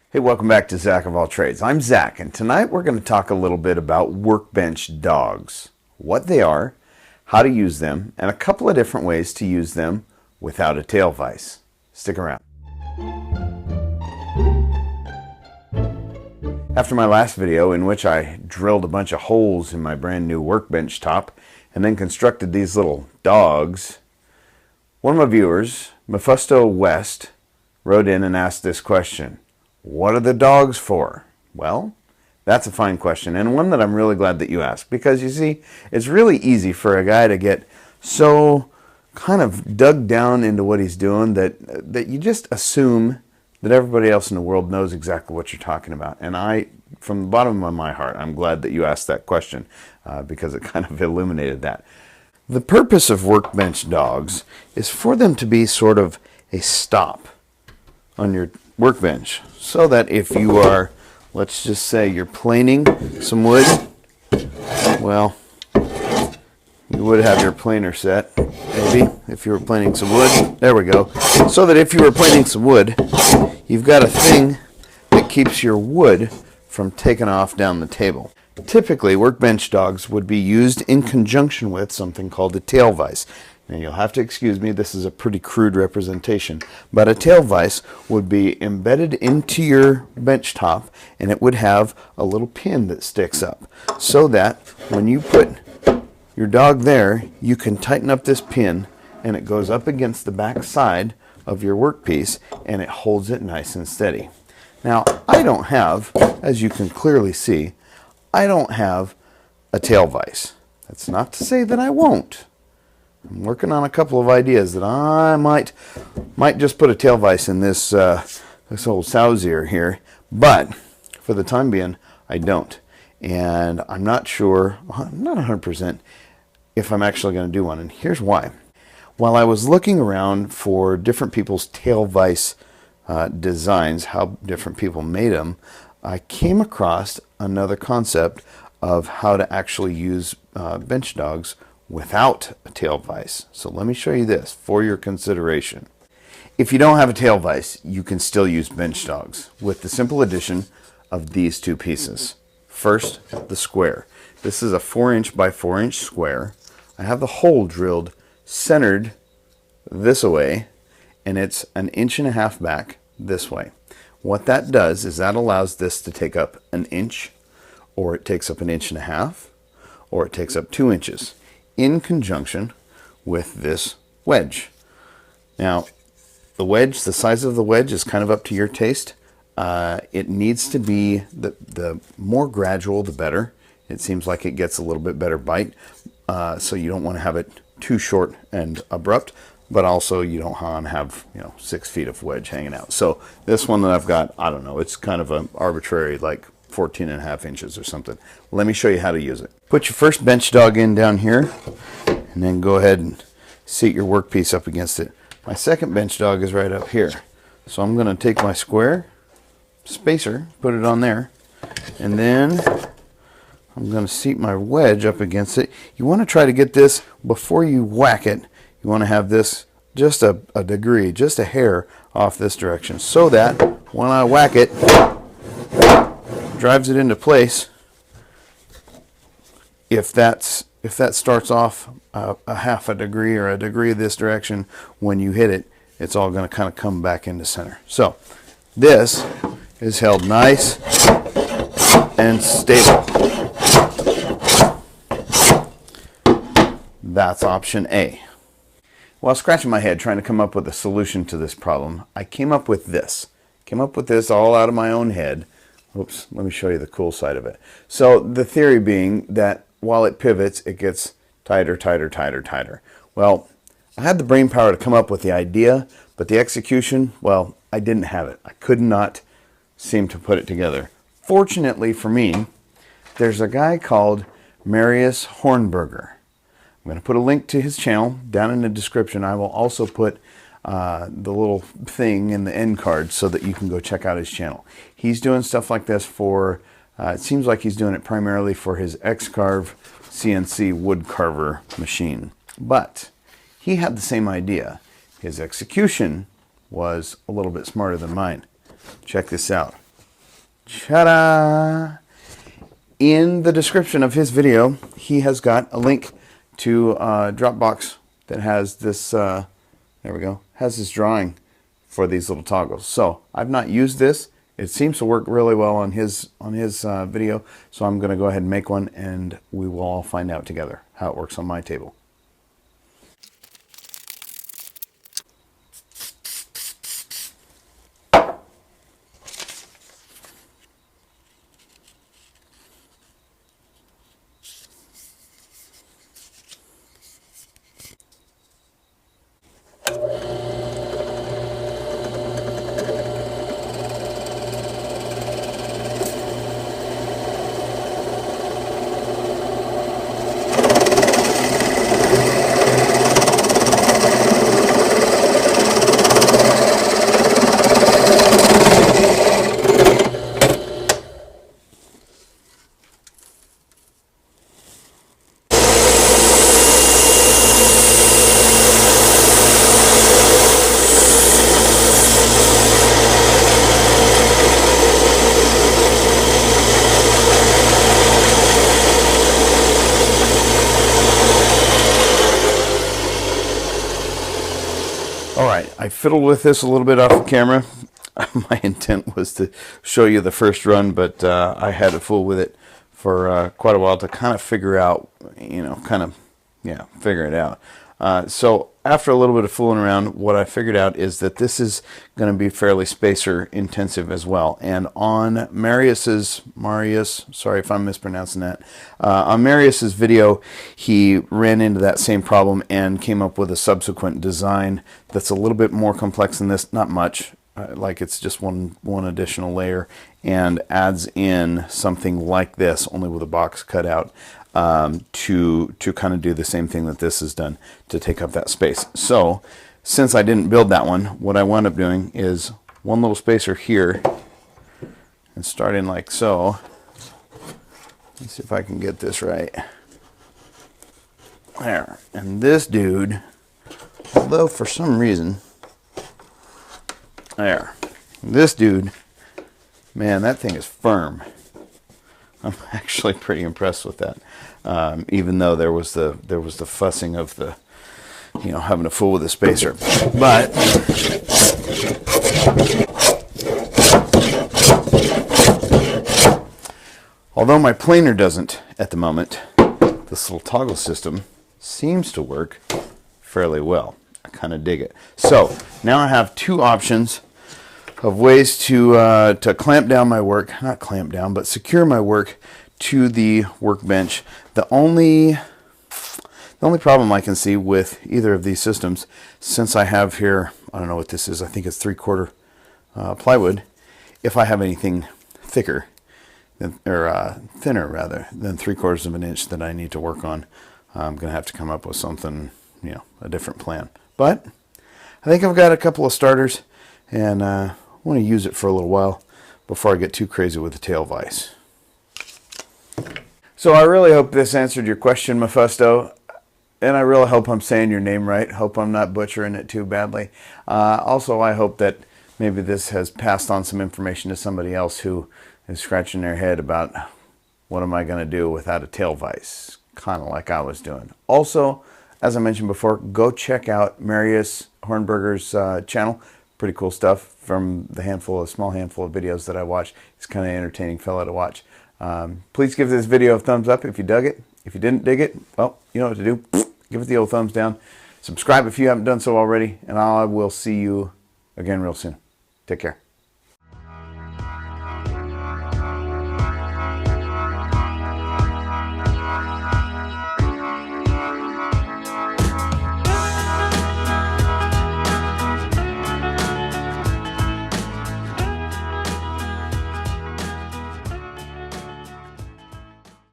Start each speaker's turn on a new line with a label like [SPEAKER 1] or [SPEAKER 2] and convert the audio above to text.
[SPEAKER 1] Hey, welcome back to Zack of All Trades. I'm Zack, and tonight we're going to talk a little bit about Workbench dogs, what they are, how to use them, and a couple of different ways to use them without a tail vise. Stick around. After my last video, in which I drilled a bunch of holes in my brand new Workbench top and then constructed these little dogs, one of my viewers, Mephisto West, wrote in and asked this question: what are the dogs for? Well, that's a fine question, and one that I'm really glad that you asked, because you see, it's really easy for a guy to get so kind of dug down into what he's doing that you just assume that everybody else in the world knows exactly what you're talking about. And I, from the bottom of my heart, I'm glad that you asked that question because it kind of illuminated that. The purpose of Workbench dogs is for them to be sort of a stop on your workbench, so that if you are, let's just say you're planing some wood, well, you would have your planer set, maybe, if you were planing some wood. There we go. So that if you were planing some wood, you've got a thing that keeps your wood from taking off down the table. Typically, Workbench dogs would be used in conjunction with something called a tail vise. Now, you'll have to excuse me, this is a pretty crude representation, but a tail vise would be embedded into your bench top, and it would have a little pin that sticks up, so that when you put your dog there, you can tighten up this pin, and it goes up against the back side of your workpiece, and it holds it nice and steady. Now, I don't have, as you can clearly see, I don't have a tail vise. That's not to say that I won't. I'm working on a couple of ideas that I might just put a tail vise in this old sow's ear here, but for the time being, I don't. And I'm not sure, I'm not 100% if I'm actually going to do one, and here's why. While I was looking around for different people's tail vise designs, how different people made them, I came across another concept of how to actually use bench dogs without a tail vise. So let me show you this for your consideration. If you don't have a tail vise, you can still use bench dogs with the simple addition of these two pieces. First, the square. This is a 4" by 4" square. I have the hole drilled centered this way, and it's 1.5 inches back this way. What that does is that allows this to take up 1 inch, or it takes up 1.5 inches, or it takes up 2 inches, in conjunction with this wedge. Now, the wedge, the size of the wedge is kind of up to your taste. It needs to be, the more gradual, the better. It seems like it gets a little bit better bite, so you don't want to have it too short and abrupt, but also you don't want to have 6 feet of wedge hanging out. So this one that I've got, I don't know, it's kind of an arbitrary, like 14.5 inches or something. Let me show you how to use it. Put your first bench dog in down here, and then go ahead and seat your workpiece up against it. My second bench dog is right up here. So I'm going to take my square spacer, put it on there, and then I'm going to seat my wedge up against it. You want to try to get this, before you whack it, you want to have this just a degree, just a hair off this direction, so that when I whack it, drives it into place. If that starts off a 1/2 degree or a degree this direction, when you hit it, it's all going to kind of come back into center. So this is held nice and stable. That's option A. While scratching my head trying to come up with a solution to this problem, I came up with this. All out of my own head. Oops, let me show you the cool side of it. So the theory being that while it pivots, it gets tighter, tighter, tighter, tighter. Well, I had the brain power to come up with the idea, but the execution, well, I didn't have it. I could not seem to put it together. Fortunately for me, there's a guy called Marius Hornberger. I'm going to put a link to his channel down in the description. I will also put the little thing in the end card so that you can go check out his channel. He's doing stuff like this for, it seems like he's doing it primarily for his X-Carve CNC wood carver machine. But he had the same idea. His execution was a little bit smarter than mine. Check this out. Ta-da! In the description of his video, he has got a link to a Dropbox that has this, there we go, has this drawing for these little toggles. So I've not used this. It seems to work really well on his video, so I'm going to go ahead and make one, and we will all find out together how it works on my table. Alright, I fiddled with this a little bit off the camera. My intent was to show you the first run, but I had to fool with it for quite a while to kind of figure out, figure it out. So after a little bit of fooling around, what I figured out is that this is going to be fairly spacer intensive as well. And on Marius, sorry if I'm mispronouncing that, on Marius's video, he ran into that same problem and came up with a subsequent design that's a little bit more complex than this, not much. Like it's just one additional layer, and adds in something like this, only with a box cut out, to kind of do the same thing that this has done to take up that space. So since I didn't build that one, what I wound up doing is one little spacer here, and starting like so. Let's see if I can get this right. There. And this dude, although for some reason, there. This dude, man, that thing is firm. I'm actually pretty impressed with that. Even though there was the fussing of the, having to fool with the spacer. But although my planer doesn't at the moment, this little toggle system seems to work fairly well. I kind of dig it. So now I have two options of ways to clamp down my work, not clamp down, but secure my work to the workbench. The only problem I can see with either of these systems, since I have here, I don't know what this is, I think it's 3/4 plywood, if I have anything thicker, or thinner rather, than 3/4 of an inch that I need to work on, I'm going to have to come up with something, a different plan. But I think I've got a couple of starters, and I want to use it for a little while before I get too crazy with the tail vise. So I really hope this answered your question, Mephisto, and I really hope I'm saying your name right. Hope I'm not butchering it too badly. Also, I hope that maybe this has passed on some information to somebody else who is scratching their head about what am I going to do without a tail vise, kind of like I was doing. Also, as I mentioned before, go check out Marius Hornberger's channel. Pretty cool stuff from the small handful of videos that I watch. He's kind of an entertaining fellow to watch. Please give this video a thumbs up if you dug it. If you didn't dig it, well, you know what to do. Give it the old thumbs down. Subscribe if you haven't done so already, and I will see you again real soon. Take care.